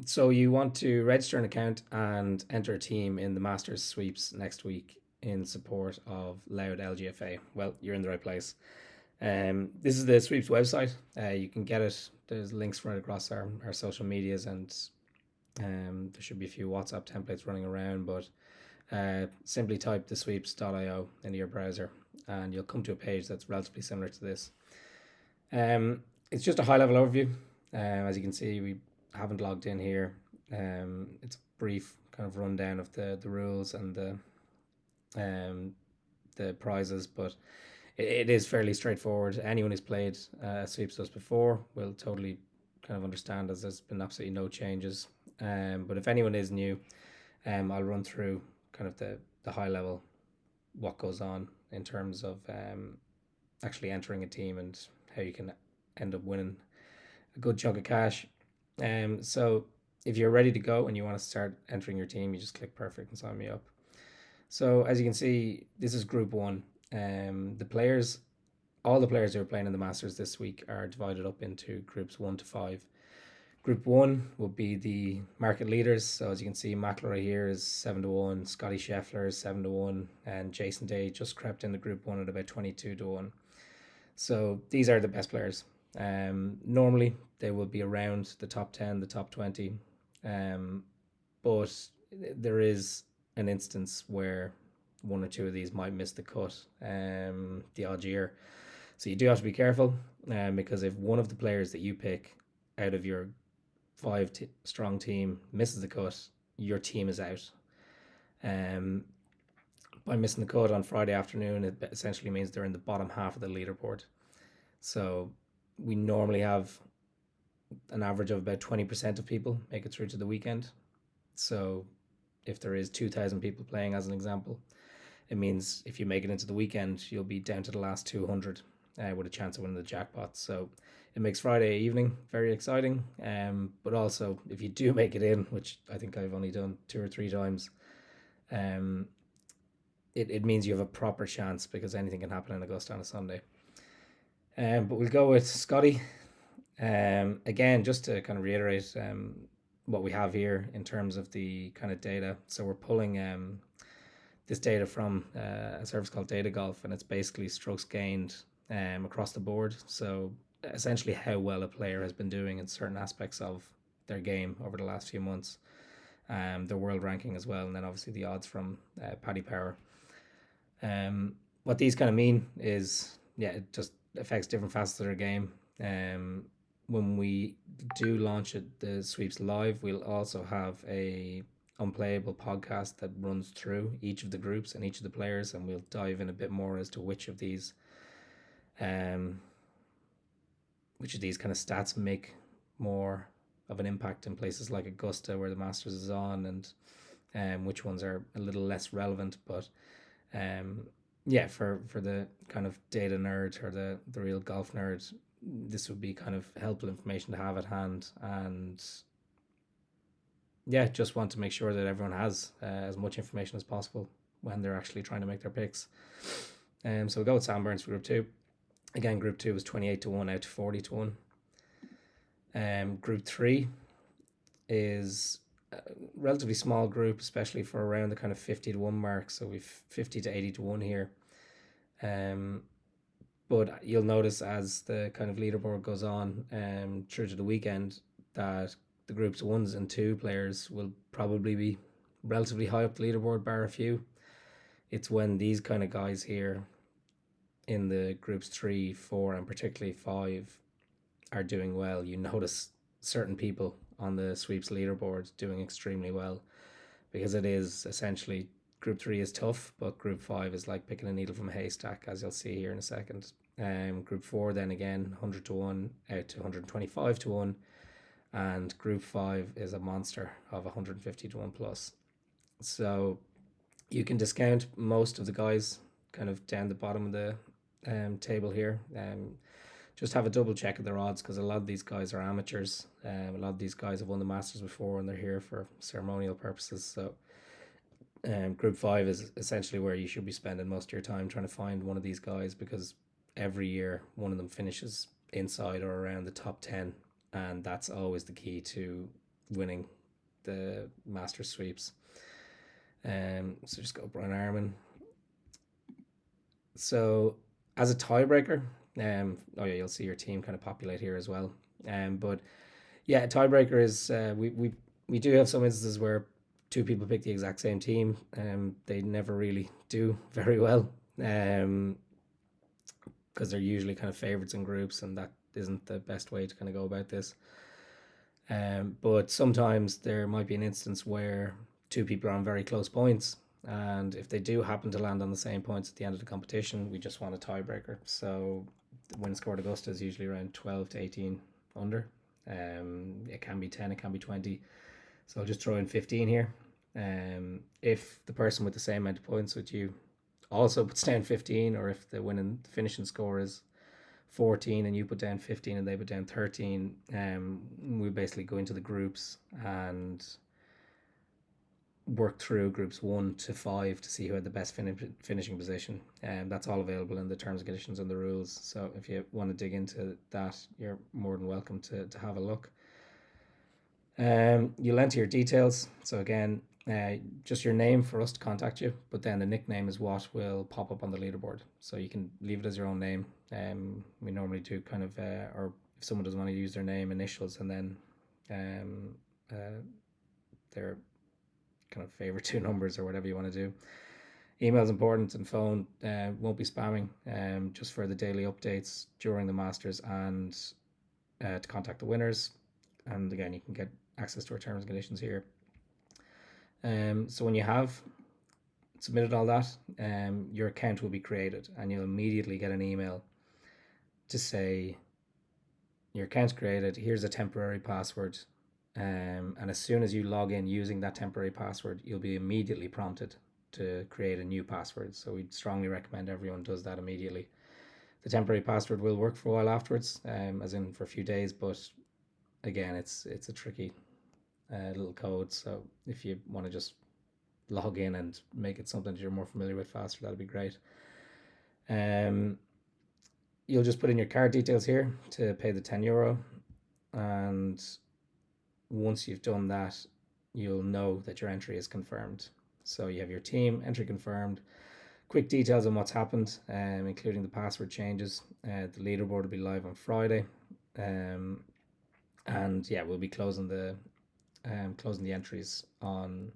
So you want to register an account and enter a team in the Masters sweeps next week in support of Loud LGFA. Well, you're in the right place. This is the sweeps website. You can get it. There's links right across our social medias, and there should be a few WhatsApp templates running around. But simply type the sweeps.io into your browser, and you'll come to a page that's relatively similar to this. It's just a high level overview. As you can see, we haven't logged in here. It's a brief kind of rundown of the rules and um, the prizes, but it is fairly straightforward. Anyone who's played sweeps us before will totally kind of understand, as there's been absolutely no changes. But if anyone is new, I'll run through kind of the high level what goes on in terms of actually entering a team and how you can end up winning a good chunk of cash. So if you're ready to go and you want to start entering your team, you just click perfect and sign me up. So as you can see, this is group one. The players, all the players who are playing in the Masters this week are divided up into groups 1 to 5. Group one will be the market leaders. So as you can see, McIlroy here is 7 to 1, Scotty Scheffler is 7 to 1, and Jason Day just crept into group one at about 22 to 1. So these are the best players. Normally they will be around the top 10, the top 20, um, but there is an instance where one or two of these might miss the cut the odd year. So you do have to be careful, because if one of the players that you pick out of your strong team misses the cut, your team is out. Um, by missing the cut on Friday afternoon, it essentially means they're in the bottom half of the leaderboard. So we normally have an average of about 20% of people make it through to the weekend. So if there is 2,000 people playing, as an example, it means if you make it into the weekend, you'll be down to the last 200 with a chance of winning the jackpot. So it makes Friday evening very exciting. But also, if you do make it in, which I think I've only done 2 or 3 times, um, it means you have a proper chance, because anything can happen in Augusta on a Sunday. But we'll go with Scotty. Again, just to kind of reiterate what we have here in terms of the kind of data. So we're pulling this data from a service called Data Golf, and it's basically strokes gained across the board. So essentially, how well a player has been doing in certain aspects of their game over the last few months. Their world ranking as well, and then obviously the odds from Paddy Power. What these kind of mean is, yeah, it just affects different facets of their game. When we do launch it, the sweeps live, we'll also have a unplayable podcast that runs through each of the groups and each of the players, and we'll dive in a bit more as to um, which of these kind of stats make more of an impact in places like Augusta, where the Masters is on, and which ones are a little less relevant. But um, yeah, for the kind of data nerd or the real golf nerd, this would be kind of helpful information to have at hand. And yeah, just want to make sure that everyone has as much information as possible when they're actually trying to make their picks. So we'll go with Sam Burns for group two. Again, group two was 28 to 1 out to 40 to 1. Group three is a relatively small group, especially for around the kind of 50 to 1 mark. So we've 50 to 80 to 1 here. But you'll notice as the kind of leaderboard goes on through to the weekend, that the groups ones and two players will probably be relatively high up the leaderboard, bar a few. It's when these kind of guys here in the groups 3, 4, and particularly 5 are doing well. You notice certain people on the sweeps leaderboard doing extremely well, because it is essentially group 3 is tough, but group 5 is like picking a needle from a haystack, as you'll see here in a second. Group 4 then again 100 to 1 out to 125 to 1, and group 5 is a monster of 150 to 1 plus. So you can discount most of the guys kind of down the bottom of the table here. Just have a double check of their odds, because a lot of these guys are amateurs. A lot of these guys have won the Masters before, and they're here for ceremonial purposes. So group 5 is essentially where you should be spending most of your time, trying to find one of these guys, because every year one of them finishes inside or around the top 10, and that's always the key to winning the Masters sweeps. So just go Brian Arman. So as a tiebreaker, oh yeah, you'll see your team kind of populate here as well. But yeah, a tiebreaker is we do have some instances where two people pick the exact same team. They never really do very well. Because they're usually kind of favorites in groups, and that isn't the best way to kind of go about this. But sometimes there might be an instance where two people are on very close points, and if they do happen to land on the same points at the end of the competition, we just want a tiebreaker. So the win score at Augusta is usually around 12 to 18 under. It can be 10, it can be 20. So I'll just throw in 15 here. If the person with the same amount of points with you also puts down 15, or if the finishing score is 14 and you put down 15 and they put down 13, we basically go into the groups and work through groups 1 to 5 to see who had the best finishing position. And that's all available in the terms and conditions and the rules. So if you want to dig into that, you're more than welcome to have a look. You'll enter your details. So again, just your name for us to contact you, but then the nickname is what will pop up on the leaderboard. So you can leave it as your own name. We normally do kind of, or if someone doesn't want to use their name, initials, and then their kind of favorite two numbers or whatever you want to do. Email is important, and phone won't be spamming, just for the daily updates during the Masters and to contact the winners. And again, you can get access to our terms and conditions here. So when you have submitted all that, your account will be created, and you'll immediately get an email to say your account's created. Here's a temporary password, and as soon as you log in using that temporary password, you'll be immediately prompted to create a new password. So we strongly recommend everyone does that immediately. The temporary password will work for a while afterwards, as in for a few days, but again, it's a tricky little code. So if you want to just log in and make it something that you're more familiar with faster, that'd be great. You'll just put in your card details here to pay the €10, and once you've done that, you'll know that your entry is confirmed. So you have your team entry confirmed, quick details on what's happened, including the password changes. The leaderboard will be live on Friday, and yeah, we'll be closing the entries on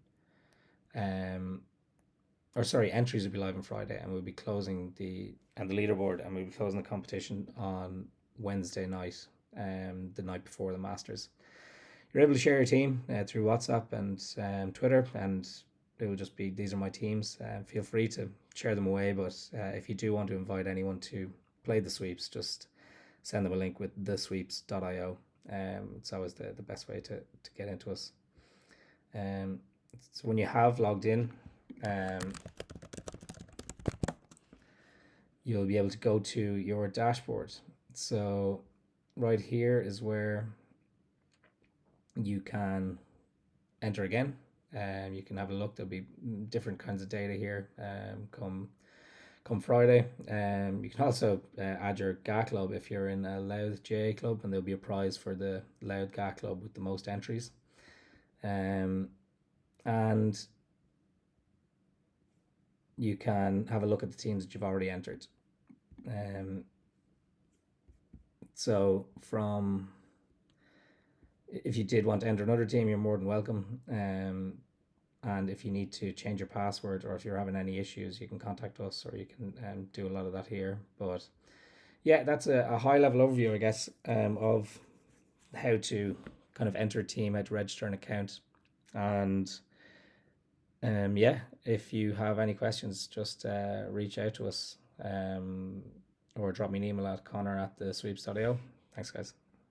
entries will be live on Friday, and we'll be closing the leaderboard, and we'll be closing the competition on Wednesday night, the night before the Masters. You're able to share your team through WhatsApp and Twitter, and it will just be, these are my teams. Feel free to share them away, but if you do want to invite anyone to play the sweeps, just send them a link with thesweeps.io. It's always the best way to get into us. So when you have logged in, you'll be able to go to your dashboard. So right here is where you can enter again. You can have a look. There'll be different kinds of data here come Friday. You can also add your GA club if you're in a Louth GA club, and there'll be a prize for the Louth GA club with the most entries. And you can have a look at the teams that you've already entered. So from, if you did want to enter another team, you're more than welcome. And if you need to change your password, or if you're having any issues, you can contact us, or you can do a lot of that here. But yeah, that's a high level overview, I guess, of how to kind of enter a team, how to register an account. And yeah, if you have any questions, just reach out to us, or drop me an email at conor@thesweeps.io. Thanks, guys.